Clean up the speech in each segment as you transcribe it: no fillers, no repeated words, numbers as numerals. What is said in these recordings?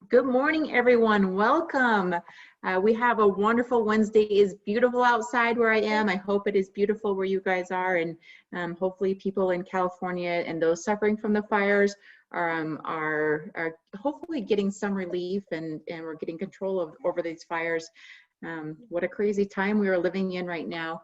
Good morning, everyone. Welcome. We have a wonderful Wednesday. It is beautiful outside where I am. I hope it is beautiful where you guys are, and hopefully people in California and those suffering from the fires are hopefully getting some relief, and we're getting control over these fires. What a crazy time we are living in right now.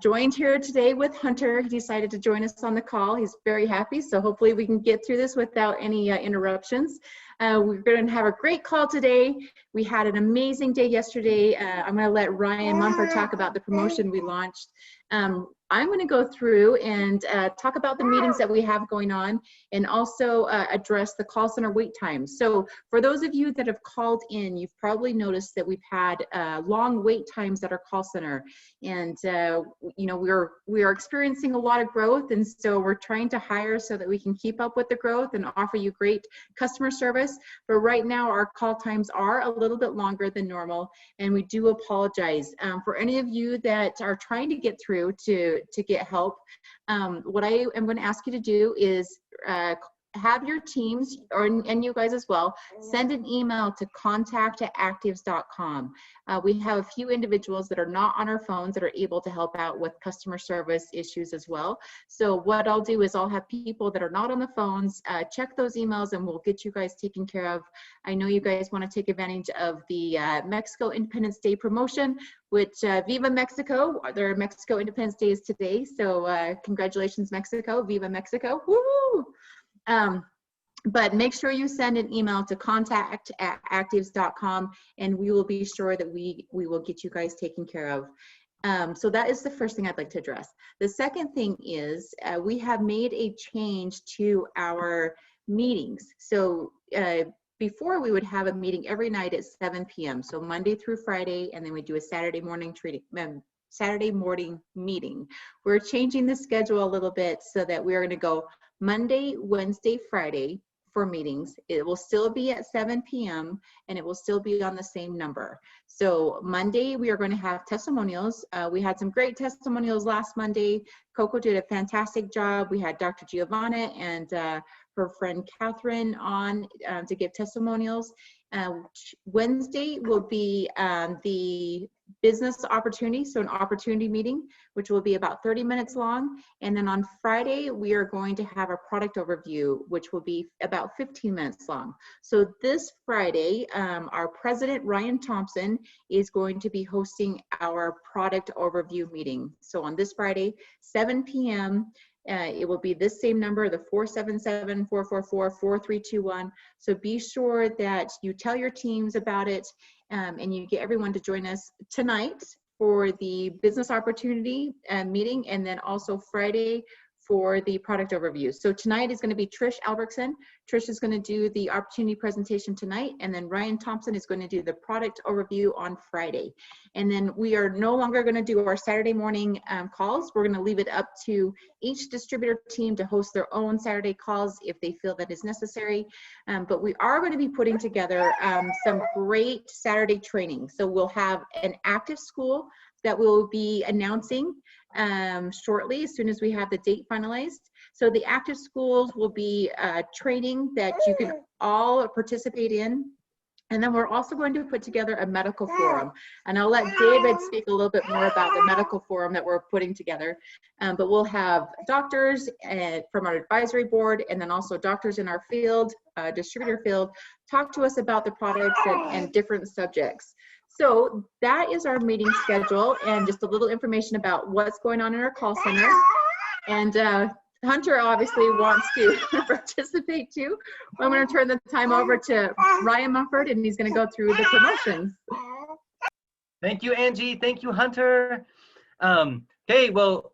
Joined here today with Hunter. He decided to join us on the call. He's very happy, so hopefully we can get through this without any interruptions. We're going to have a great call today. We had an amazing day yesterday. I'm going to let Ryan Mumford talk about the promotion we launched. I'm going to go through and talk about the meetings that we have going on, and also address the call center wait times. So for those of you that have called in, you've probably noticed that we've had long wait times at our call center, and you know, we are experiencing a lot of growth, and so we're trying to hire so that we can keep up with the growth and offer you great customer service. But right now our call times are a little bit longer than normal, and we do apologize. For any of you that are trying to get through to get help, what I am going to ask you to do is have your teams, and you guys as well, send an email to contact@activz.com. We have a few individuals that are not on our phones that are able to help out with customer service issues as well. So what I'll do is I'll have people that are not on the phones check those emails, and we'll get you guys taken care of. I know you guys want to take advantage of the Mexico Independence Day promotion, which Viva Mexico, their Mexico Independence Day is today. So congratulations, Mexico, Viva Mexico, woo! But make sure you send an email to contact@activz.com, and we will be sure that we will get you guys taken care of. So that is the first thing I'd like to address. The second thing is we have made a change to our meetings. So before, we would have a meeting every night at 7 p.m. So Monday through Friday, and then we do a Saturday morning meeting. We're changing the schedule a little bit so that we're going to go Monday, Wednesday, Friday for meetings. It will still be at 7 p.m. and it will still be on the same number. So Monday, we are going to have testimonials. We had some great testimonials last Monday. Coco did a fantastic job. We had Dr. Giovanna and her friend Catherine on to give testimonials. Wednesday will be the business opportunity, so an opportunity meeting, which will be about 30 minutes long. And then on Friday, we are going to have a product overview, which will be about 15 minutes long. So this Friday, our president, Ryan Thompson, is going to be hosting our product overview meeting. So on this Friday, 7 p.m., it will be this same number, the 477-444-4321. So be sure that you tell your teams about it, and you get everyone to join us tonight for the business opportunity meeting, and then also Friday for the product overview. So tonight is going to be Trish Albertson. Trish is going to do the opportunity presentation tonight, and then Ryan Thompson is going to do the product overview on Friday. And then we are no longer going to do our Saturday morning calls. We're going to leave it up to each distributor team to host their own Saturday calls if they feel that is necessary. But we are going to be putting together some great Saturday training. So we'll have an active school that we'll be announcing shortly, as soon as we have the date finalized. So the active schools will be training that you can all participate in. And then we're also going to put together a medical forum. And I'll let David speak a little bit more about the medical forum that we're putting together. But we'll have doctors from our advisory board, and then also doctors in our field, distributor field, talk to us about the products and different subjects. So that is our meeting schedule, and just a little information about what's going on in our call center. And Hunter obviously wants to participate too. I'm going to turn the time over to Ryan Mumford, and he's going to go through the promotions. Thank you, Angie. Thank you, Hunter. Okay, well,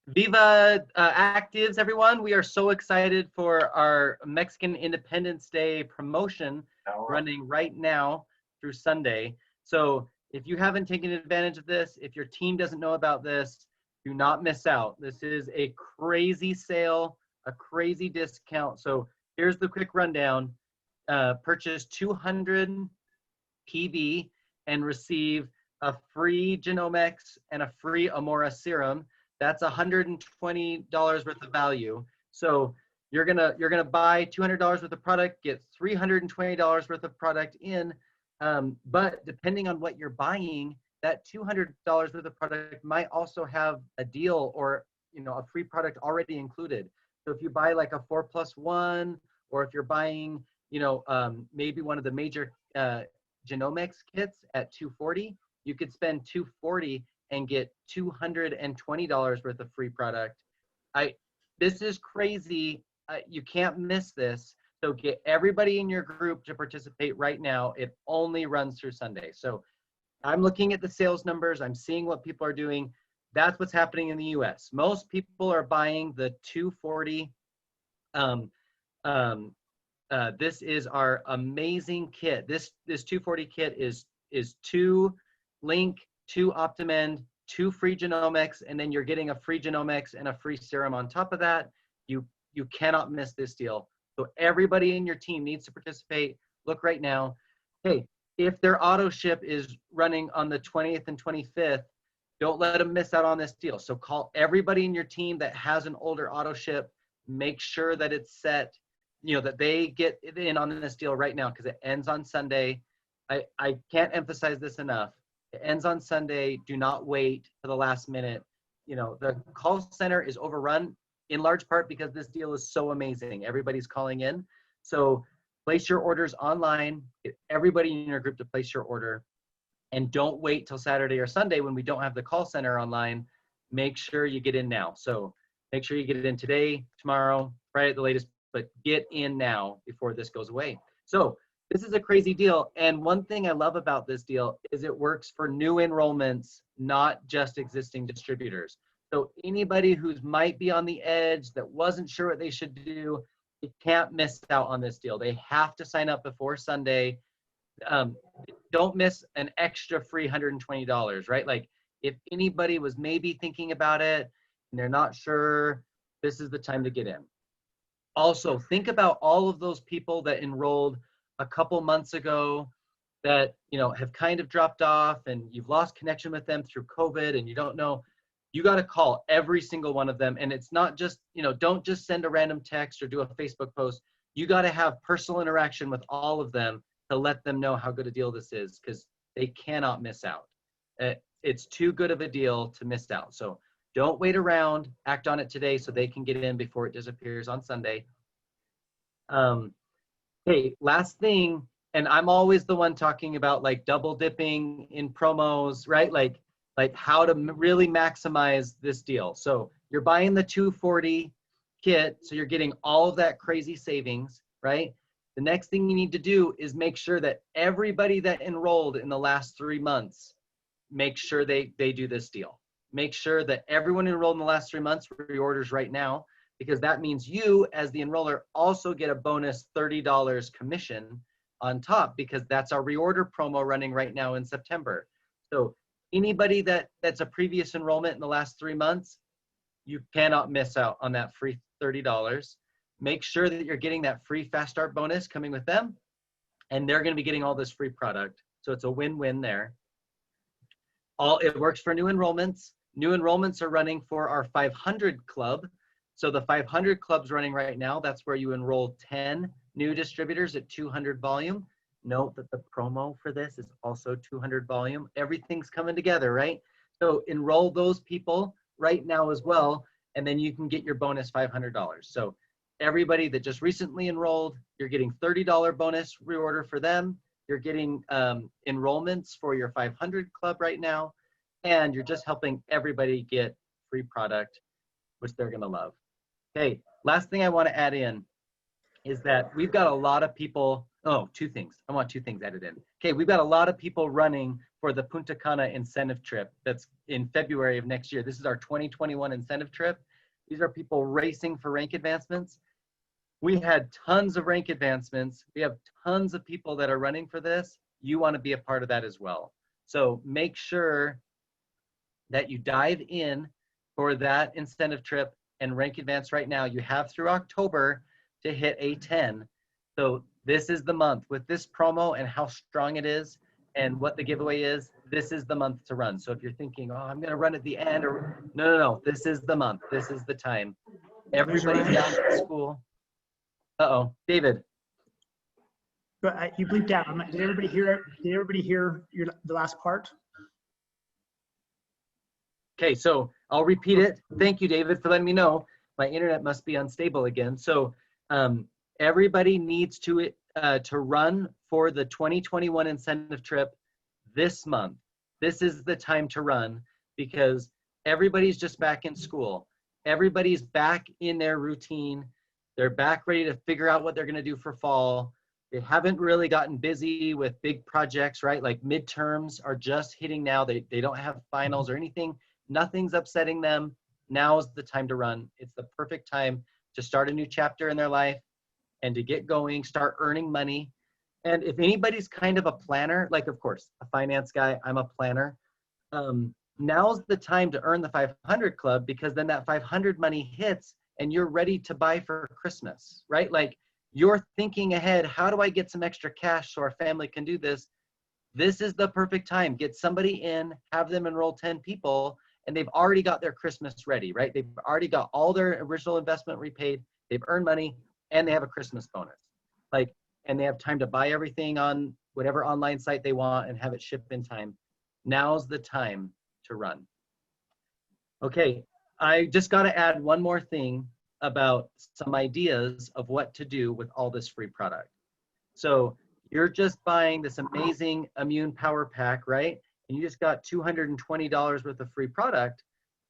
Viva ACTIVZ, everyone. We are so excited for our Mexican Independence Day promotion running right now through Sunday. So if you haven't taken advantage of this, if your team doesn't know about this, do not miss out. This is a crazy sale, a crazy discount. So here's the quick rundown. Purchase 200 PV and receive a free Genomics and a free Amora serum. That's $120 worth of value. So you're gonna buy $200 worth of product, get $320 worth of product in, but depending on what you're buying, that $200 worth of product might also have a deal or a free product already included. So if you buy like a 4+1, or if you're buying maybe one of the major genomics kits at $240, you could spend $240 and get $220 worth of free product. This is crazy. You can't miss this. So get everybody in your group to participate right now. It only runs through Sunday. So I'm looking at the sales numbers. I'm seeing what people are doing. That's what's happening in the US. Most people are buying the 240. This is our amazing kit. This 240 kit is 2 Link, 2 OptimEnd, 2 free genomics, and then you're getting a free genomics and a free serum on top of that. You cannot miss this deal. So everybody in your team needs to participate. Look right now. Hey, if their auto ship is running on the 20th and 25th, don't let them miss out on this deal. So call everybody in your team that has an older auto ship. Make sure that it's set, that they get in on this deal right now, because it ends on Sunday. I can't emphasize this enough. It ends on Sunday. Do not wait for the last minute. The call center is overrun in large part because this deal is so amazing. Everybody's calling in. So place your orders online. Get everybody in your group to place your order. And don't wait till Saturday or Sunday when we don't have the call center online. Make sure you get in now. So make sure you get it in today, tomorrow, Friday at the latest, but get in now before this goes away. So this is a crazy deal. And one thing I love about this deal is it works for new enrollments, not just existing distributors. So anybody who might be on the edge that wasn't sure what they should do, you can't miss out on this deal. They have to sign up before Sunday. Don't miss an extra free $120, right? Like if anybody was maybe thinking about it and they're not sure, this is the time to get in. Also, think about all of those people that enrolled a couple months ago that have kind of dropped off and you've lost connection with them through COVID and you don't know. You got to call every single one of them. And it's not just, don't just send a random text or do a Facebook post. You got to have personal interaction with all of them to let them know how good a deal this is, because they cannot miss out. It's too good of a deal to miss out. So don't wait around, act on it today so they can get in before it disappears on Sunday. Hey, last thing, and I'm always the one talking about like double dipping in promos, right? Like how to really maximize this deal. So you're buying the 240 kit, so you're getting all of that crazy savings, right? The next thing you need to do is make sure that everybody that enrolled in the last 3 months, make sure they do this deal. Make sure that everyone enrolled in the last 3 months reorders right now, because that means you as the enroller also get a bonus $30 commission on top, because that's our reorder promo running right now in September. So anybody that's a previous enrollment in the last 3 months, you cannot miss out on that free $30. Make sure that you're getting that free fast start bonus coming with them, and they're going to be getting all this free product. So it's a win-win there. It works for new enrollments. New enrollments are running for our 500 club. So the 500 club's running right now. That's where you enroll 10 new distributors at 200 volume. Note that the promo for this is also 200 volume. Everything's coming together, right? So enroll those people right now as well, and then you can get your bonus $500. So everybody that just recently enrolled, you're getting $30 bonus reorder for them. You're getting enrollments for your 500 club right now, and you're just helping everybody get free product, which they're gonna love. Okay, last thing I wanna add in is that we've got a lot of people, two things. I want 2 things added in. Okay, we've got a lot of people running for the Punta Cana incentive trip that's in February of next year. This is our 2021 incentive trip. These are people racing for rank advancements. We had tons of rank advancements. We have tons of people that are running for this. You want to be a part of that as well. So make sure that you dive in for that incentive trip and rank advance right now. You have through October to hit A10. So this is the month with this promo and how strong it is and what the giveaway is. This is the month to run. So if you're thinking, oh, I'm going to run at the end, or no. This is the month. This is the time. Everybody's down at school. Uh-oh, David. But you bleeped out. Did everybody hear? Did everybody hear the last part? Okay, so I'll repeat it. Thank you, David, for letting me know. My internet must be unstable again. So everybody needs to run for the 2021 incentive trip this month. This is the time to run because everybody's just back in school. Everybody's back in their routine. They're back ready to figure out what they're going to do for fall. They haven't really gotten busy with big projects, right? Like midterms are just hitting now. They don't have finals or anything. Nothing's upsetting them. Now is the time to run. It's the perfect time to start a new chapter in their life and to get going, start earning money. And if anybody's kind of a planner, like of course, a finance guy, I'm a planner. Now's the time to earn the 500 club because then that 500 money hits and you're ready to buy for Christmas, right? Like you're thinking ahead, how do I get some extra cash so our family can do this? This is the perfect time. Get somebody in, have them enroll 10 people, and they've already got their Christmas ready, right? They've already got all their original investment repaid, they've earned money, and they have a Christmas bonus. Like, and they have time to buy everything on whatever online site they want and have it shipped in time. Now's the time to run. Okay, I just got to add one more thing about some ideas of what to do with all this free product. So you're just buying this amazing immune power pack, right? And you just got $220 worth of free product.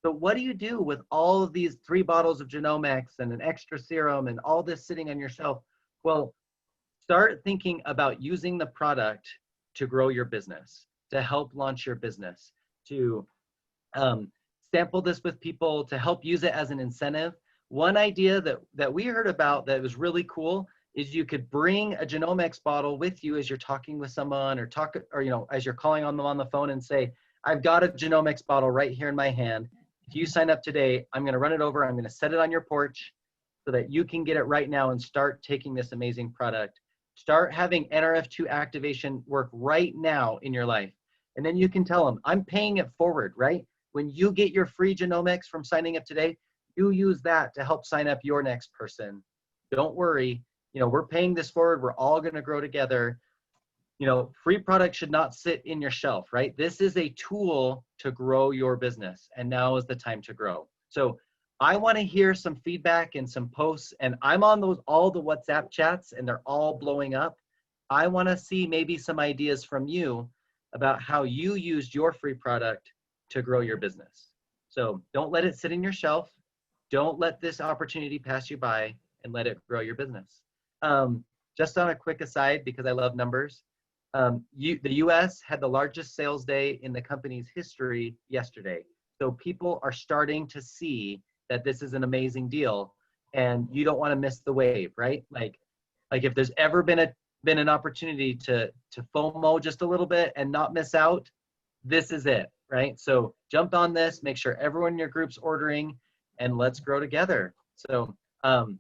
But what do you do with all of these 3 bottles of Genomics and an extra serum and all this sitting on your shelf? Well, start thinking about using the product to grow your business, to help launch your business, to sample this with people, to help use it as an incentive. One idea that we heard about that was really cool is you could bring a Genomics bottle with you as you're talking with someone or you know, as you're calling on them on the phone and say, I've got a Genomics bottle right here in my hand. If you sign up today, I'm going to run it over. I'm going to set it on your porch so that you can get it right now and start taking this amazing product. Start having NRF2 activation work right now in your life. And then you can tell them, I'm paying it forward, right? When you get your free Genomics from signing up today, you use that to help sign up your next person. Don't worry. You know, we're paying this forward. We're all going to grow together. You know, free product should not sit in your shelf, right? This is a tool to grow your business. And now is the time to grow. So I want to hear some feedback and some posts, and I'm on all the WhatsApp chats and they're all blowing up. I want to see maybe some ideas from you about how you used your free product to grow your business. So don't let it sit in your shelf. Don't let this opportunity pass you by, and let it grow your business. Just on a quick aside, because I love numbers, the US had the largest sales day in the company's history yesterday. So people are starting to see that this is an amazing deal, and you don't want to miss the wave, right? Like if there's ever been an opportunity to FOMO just a little bit and not miss out, this is it, right? So jump on this, make sure everyone in your group's ordering, and let's grow together. So I'm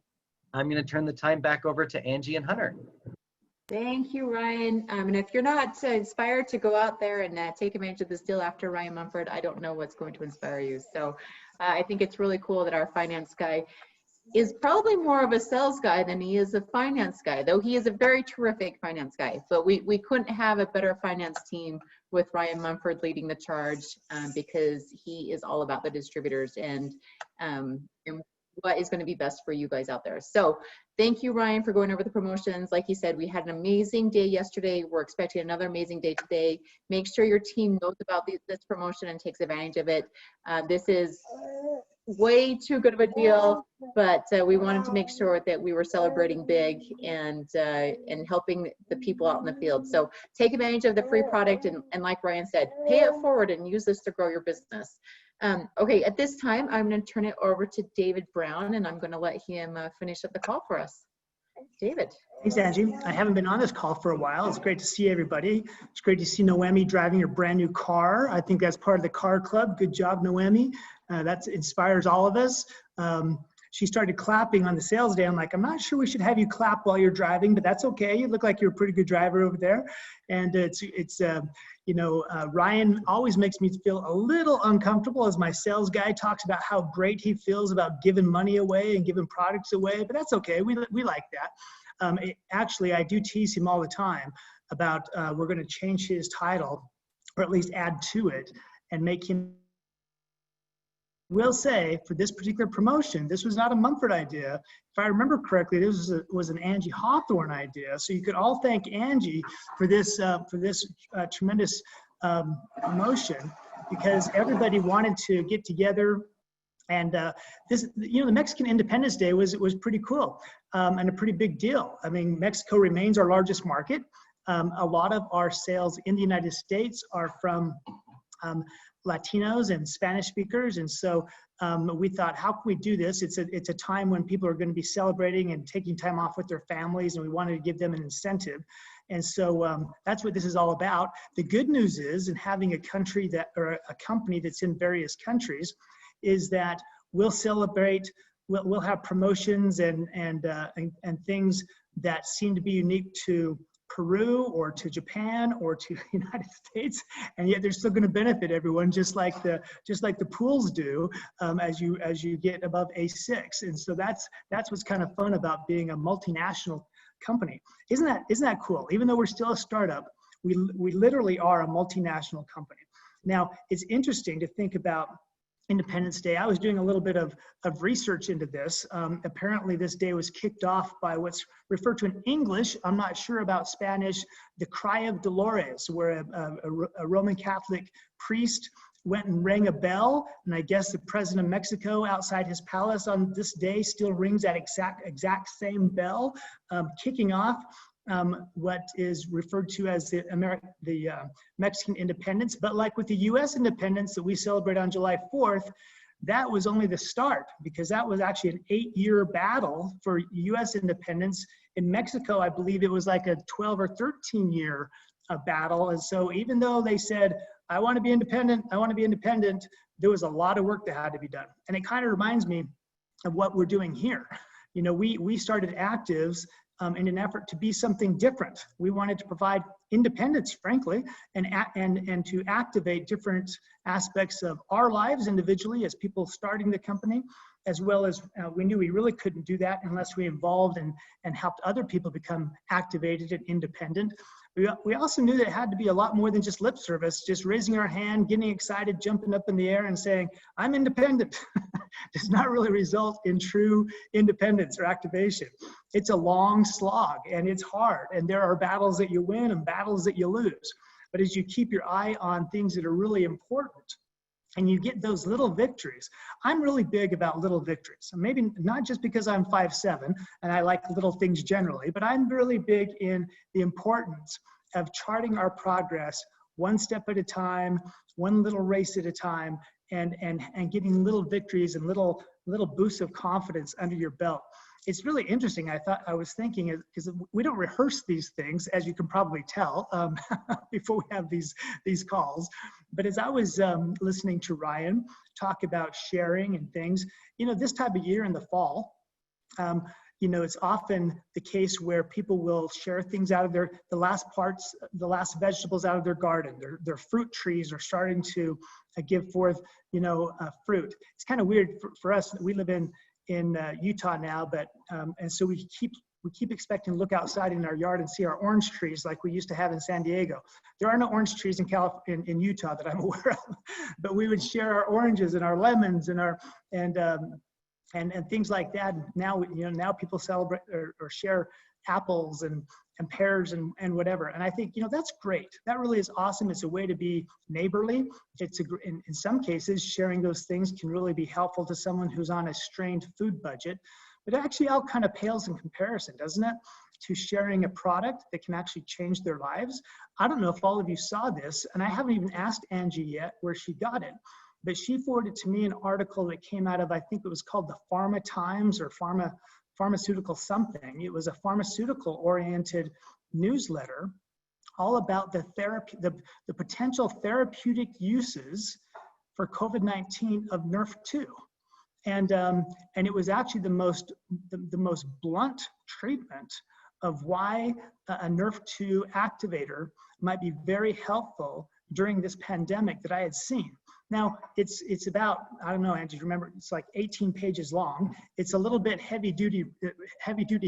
going to turn the time back over to Angie and Hunter. Thank you, Ryan. And if you're not inspired to go out there and take advantage of this deal after Ryan Mumford, I don't know what's going to inspire you. So I think it's really cool that our finance guy is probably more of a sales guy than he is a finance guy, though he is a very terrific finance guy. But we couldn't have a better finance team with Ryan Mumford leading the charge because he is all about the distributors and what is going to be best for you guys out there. So thank you, Ryan, for going over the promotions. Like you said, we had an amazing day yesterday. We're expecting another amazing day today. Make sure your team knows about this promotion and takes advantage of it. This is way too good of a deal, but we wanted to make sure that we were celebrating big and helping the people out in the field. So take advantage of the free product, and like Ryan said, pay it forward and use this to grow your business. Okay, at this time, I'm going to turn it over to David Brown, and I'm going to let him finish up the call for us. David. Thanks, Angie. I haven't been on this call for a while. It's great to see everybody. It's great to see Noemi driving your brand new car. I think that's part of the car club. Good job, Noemi. That inspires all of us. she started clapping on the sales day. I'm like, I'm not sure we should have you clap while you're driving, but that's okay. You look like you're a pretty good driver over there. And Ryan always makes me feel a little uncomfortable as my sales guy talks about how great he feels about giving money away and giving products away, but that's okay. We like that. Actually, I do tease him all the time about we're going to change his title, or at least add to it, and make him. Will say for this particular promotion, this was not a Mumford idea. If I remember correctly, this was an Angie Hawthorne idea. So you could all thank Angie for this tremendous promotion, because everybody wanted to get together. And the Mexican Independence Day was pretty cool and a pretty big deal. I mean, Mexico remains our largest market. A lot of our sales in the United States are from Latinos and Spanish speakers. And so we thought, how can we do this? It's a time when people are going to be celebrating and taking time off with their families, and we wanted to give them an incentive. And so that's what this is all about. The good news is, in having a company that's in various countries, is that we'll celebrate, we'll have promotions and things that seem to be unique to Peru or to Japan or to the United States, and yet they're still going to benefit everyone, just like the pools do as you get above A6. And so that's what's kind of fun about being a multinational company. Isn't that cool? Even though we're still a startup, we literally are a multinational company. Now, it's interesting to think about Independence Day. I was doing a little bit of research into this. Apparently this day was kicked off by what's referred to in English, I'm not sure about Spanish, the Cry of Dolores, where a Roman Catholic priest went and rang a bell, and I guess the president of Mexico outside his palace on this day still rings that exact same bell, kicking off what is referred to as the Mexican independence. But like with the US independence that we celebrate on July 4th, that was only the start, because that was actually an 8-year battle for US independence. In Mexico, I believe it was like a 12 or 13-year battle. And so even though they said, I want to be independent, there was a lot of work that had to be done. And it kind of reminds me of what we're doing here. You know, we started ACTIVZ in an effort to be something different. We wanted to provide independence, frankly, and to activate different aspects of our lives individually as people starting the company, as well as we knew we really couldn't do that unless we involved and helped other people become activated and independent. We also knew that it had to be a lot more than just lip service, just raising our hand, getting excited, jumping up in the air and saying, I'm independent, does not really result in true independence or activation. It's a long slog and it's hard, and there are battles that you win and battles that you lose. But as you keep your eye on things that are really important, and you get those little victories. I'm really big about little victories. Maybe not just because I'm 5'7" and I like little things generally, but I'm really big in the importance of charting our progress one step at a time, one little race at a time, and getting little victories and little boosts of confidence under your belt. It's really interesting. I was thinking, because we don't rehearse these things, as you can probably tell, before we have these calls. But as I was listening to Ryan talk about sharing and things, you know, this type of year in the fall, you know, it's often the case where people will share things out of the last vegetables out of their garden. Their fruit trees are starting to give forth, you know, fruit. It's kind of weird for us that we live in Utah now, but and so we keep expecting to look outside in our yard and see our orange trees like we used to have in San Diego. There are no orange trees in Utah that I'm aware of, but we would share our oranges and our lemons and our and things like that. Now, you know, now people celebrate or share apples and pears and whatever. And I think, you know, that's great. That really is awesome. It's a way to be neighborly. In some cases, sharing those things can really be helpful to someone who's on a strained food budget. But it actually all kind of pales in comparison, doesn't it, to sharing a product that can actually change their lives. I don't know if all of you saw this, and I haven't even asked Angie yet where she got it, but she forwarded to me an article that came out of, I think it was called the Pharma Times or Pharmaceutical something. It was a pharmaceutical-oriented newsletter all about the potential therapeutic uses for COVID-19 of Nerf2. And it was actually the most blunt treatment of why a Nrf2 activator might be very helpful during this pandemic that I had seen. Now, it's about, I don't know, Angie, remember, it's like 18 pages long. It's a little bit heavy duty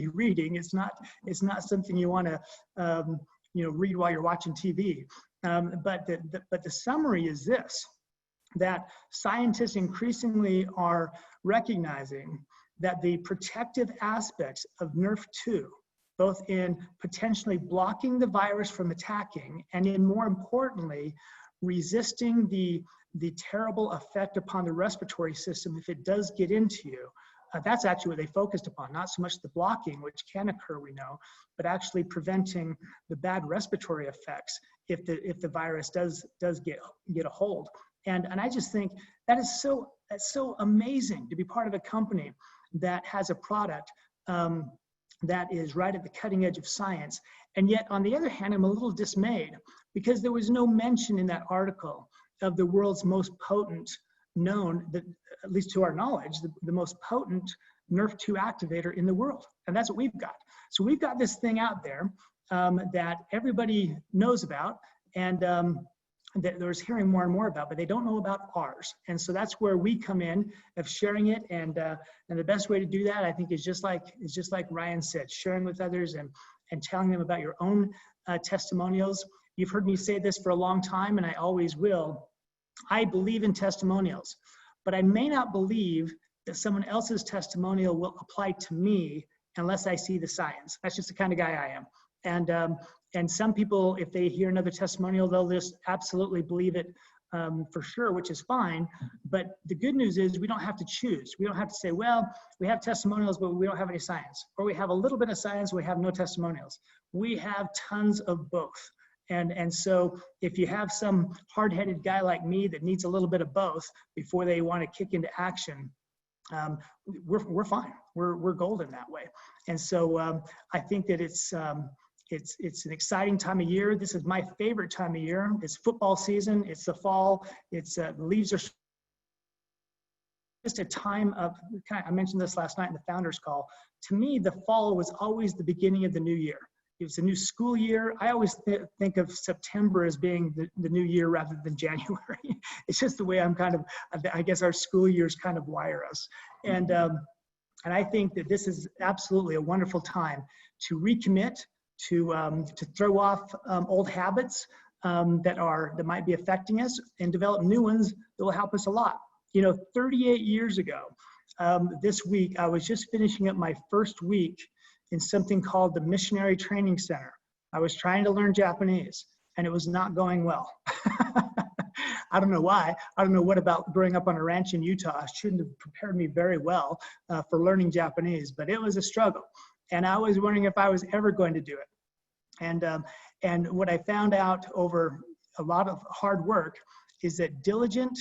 reading. It's not something you want to read while you're watching TV. But the summary is this, that scientists increasingly are recognizing that the protective aspects of Nrf2, both in potentially blocking the virus from attacking and in, more importantly, resisting the terrible effect upon the respiratory system if it does get into you. That's actually what they focused upon, not so much the blocking, which can occur, we know, but actually preventing the bad respiratory effects if the virus does get a hold. And I just think that's so amazing to be part of a company that has a product that is right at the cutting edge of science. And yet, on the other hand, I'm a little dismayed because there was no mention in that article of the world's most potent known, that, at least to our knowledge, the most potent Nrf2 activator in the world. And that's what we've got. So we've got this thing out there that everybody knows about, and that there's hearing more and more about, but they don't know about ours. And so that's where we come in, of sharing it. And the best way to do that, I think, is just like Ryan said, sharing with others and telling them about your own testimonials. You've heard me say this for a long time, and I always will. I believe in testimonials, but I may not believe that someone else's testimonial will apply to me unless I see the science. That's just the kind of guy I am. And some people, if they hear another testimonial, they'll just absolutely believe it for sure, which is fine. But the good news is we don't have to choose. We don't have to say, well, we have testimonials, but we don't have any science. Or we have a little bit of science, we have no testimonials. We have tons of both. And so if you have some hard-headed guy like me that needs a little bit of both before they want to kick into action, we're fine. We're golden that way. And so I think that it's an exciting time of year. This is my favorite time of year. It's football season. It's the fall. It's the leaves are just a time of, I mentioned this last night in the founders call. To me, the fall was always the beginning of the new year. It was a new school year. I always think of September as being the new year rather than January. It's just the way I'm kind of, I guess our school years kind of wire us. And I think that this is absolutely a wonderful time to recommit, to throw off old habits that might be affecting us, and develop new ones that will help us a lot. 38 years ago, this week, I was just finishing up my first week in something called the Missionary Training Center. I was trying to learn Japanese, and it was not going well. I don't know why. I don't know what about growing up on a ranch in Utah shouldn't have prepared me very well for learning Japanese, but it was a struggle. And I was wondering if I was ever going to do it. And what I found out over a lot of hard work is that diligent,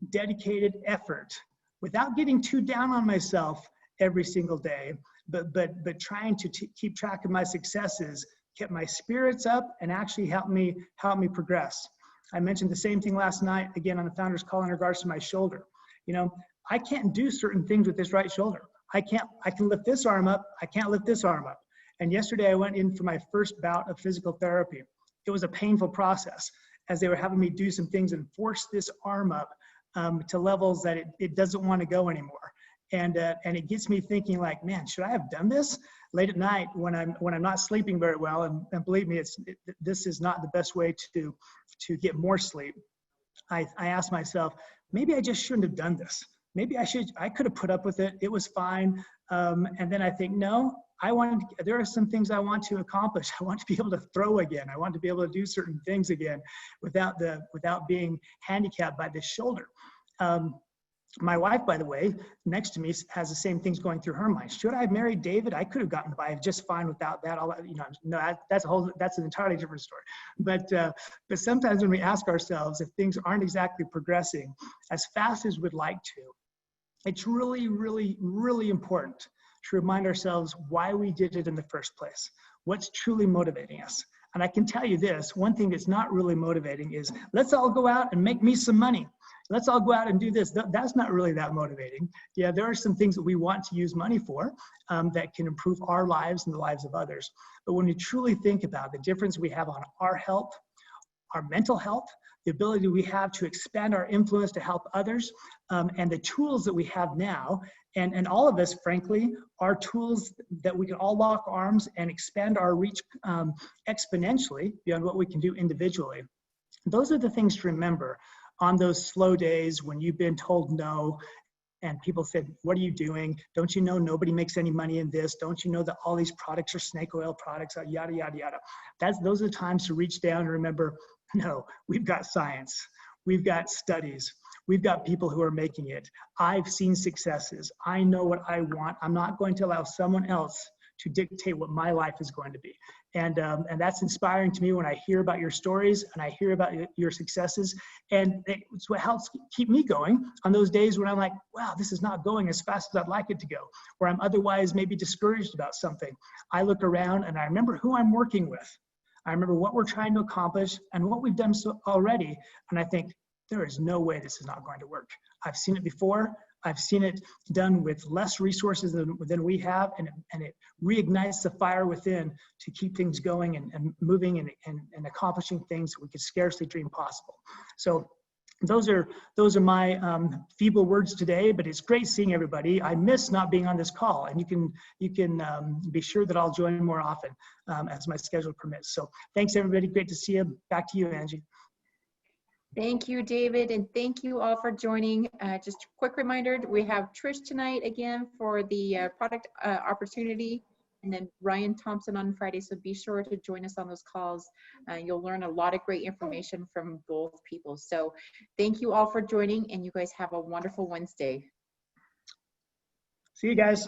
dedicated effort, without getting too down on myself every single day, but trying to keep track of my successes, kept my spirits up and actually helped me progress. I mentioned the same thing last night, again, on the founders call in regards to my shoulder. I can't do certain things with this right shoulder. I can lift this arm up. I can't lift this arm up. And yesterday I went in for my first bout of physical therapy. It was a painful process as they were having me do some things and force this arm up to levels that it doesn't want to go anymore. And it gets me thinking, like, man, should I have done this late at night when I'm not sleeping very well? And believe me, this is not the best way to get more sleep. I asked myself, maybe I just shouldn't have done this. Maybe I could have put up with it. It was fine. And then I think, no, there are some things I want to accomplish. I want to be able to throw again. I want to be able to do certain things again without being handicapped by this shoulder. My wife, by the way, next to me has the same things going through her mind. Should I have married David? I could have gotten by just fine without that. No, that's an entirely different story. But sometimes when we ask ourselves if things aren't exactly progressing as fast as we'd like to, it's really, really, really important to remind ourselves why we did it in the first place. What's truly motivating us? And I can tell you this, one thing that's not really motivating is, let's all go out and make me some money. Let's all go out and do this. That's not really that motivating. Yeah, there are some things that we want to use money for that can improve our lives and the lives of others. But when you truly think about the difference we have on our health, our mental health, the ability we have to expand our influence to help others, and the tools that we have now, and all of us, frankly, are tools that we can all lock arms and expand our reach exponentially beyond what we can do individually. Those are the things to remember on those slow days when you've been told no, and people said, what are you doing? Don't you know nobody makes any money in this? Don't you know that all these products are snake oil products, yada, yada, yada. Those are the times to reach down and remember, no, we've got science. We've got studies. We've got people who are making it. I've seen successes. I know what I want. I'm not going to allow someone else to dictate what my life is going to be. And that's inspiring to me when I hear about your stories and I hear about your successes. And it's what helps keep me going on those days when I'm like, wow, this is not going as fast as I'd like it to go, or I'm otherwise maybe discouraged about something. I look around and I remember who I'm working with. I remember what we're trying to accomplish and what we've done already. And I think, there is no way this is not going to work. I've seen it before. I've seen it done with less resources than we have, and it reignites the fire within to keep things going and moving and accomplishing things that we could scarcely dream possible. So those are my feeble words today, but it's great seeing everybody. I miss not being on this call, and you can be sure that I'll join more often as my schedule permits. So thanks everybody. Great to see you. Back to you, Angie. Thank you, David, and thank you all for joining. Just a quick reminder, we have Trish tonight again for the product opportunity, and then Ryan Thompson on Friday, so be sure to join us on those calls. You'll learn a lot of great information from both people. So thank you all for joining, and you guys have a wonderful Wednesday. See you guys.